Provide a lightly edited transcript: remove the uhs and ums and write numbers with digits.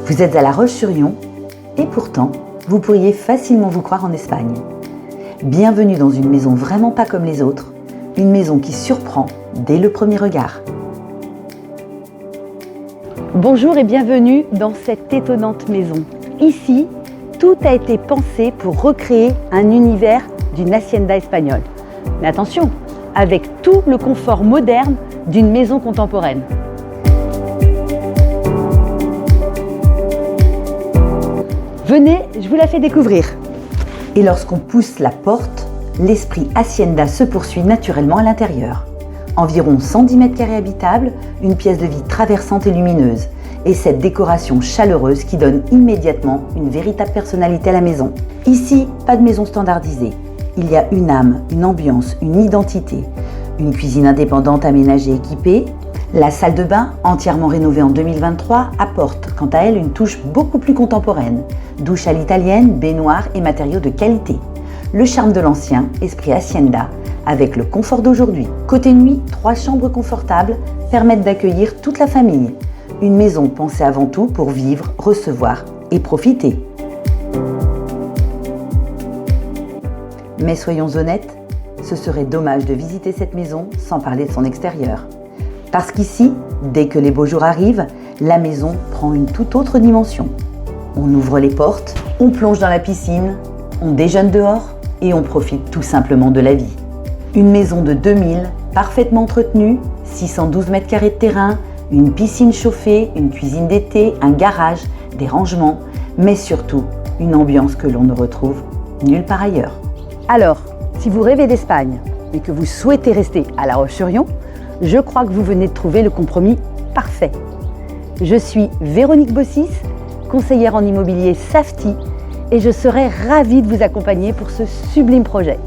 Vous êtes à La Roche-sur-Yon et pourtant, vous pourriez facilement vous croire en Espagne. Bienvenue dans une maison vraiment pas comme les autres, une maison qui surprend dès le premier regard. Bonjour et bienvenue dans cette étonnante maison. Ici, tout a été pensé pour recréer un univers d'une hacienda espagnole. Mais attention, avec tout le confort moderne d'une maison contemporaine. Venez, je vous la fais découvrir. Et lorsqu'on pousse la porte, l'esprit hacienda se poursuit naturellement à l'intérieur. Environ 110 mètres carrés habitables, une pièce de vie traversante et lumineuse, et cette décoration chaleureuse qui donne immédiatement une véritable personnalité à la maison. Ici, pas de maison standardisée. Il y a une âme, une ambiance, une identité. Une cuisine indépendante aménagée et équipée. La salle de bain, entièrement rénovée en 2023, apporte quant à elle une touche beaucoup plus contemporaine. Douche à l'italienne, baignoire et matériaux de qualité. Le charme de l'ancien, esprit hacienda, avec le confort d'aujourd'hui. Côté nuit, 3 chambres confortables permettent d'accueillir toute la famille. Une maison pensée avant tout pour vivre, recevoir et profiter. Mais soyons honnêtes, ce serait dommage de visiter cette maison sans parler de son extérieur. Parce qu'ici, dès que les beaux jours arrivent, la maison prend une toute autre dimension. On ouvre les portes, on plonge dans la piscine, on déjeune dehors et on profite tout simplement de la vie. Une maison de 2000, parfaitement entretenue, 612 mètres carrés de terrain, une piscine chauffée, une cuisine d'été, un garage, des rangements, mais surtout une ambiance que l'on ne retrouve nulle part ailleurs. Alors, si vous rêvez d'Espagne et que vous souhaitez rester à La Roche-sur-Yon, je crois que vous venez de trouver le compromis parfait. Je suis Véronique Bossis, conseillère en immobilier Safety, et je serai ravie de vous accompagner pour ce sublime projet.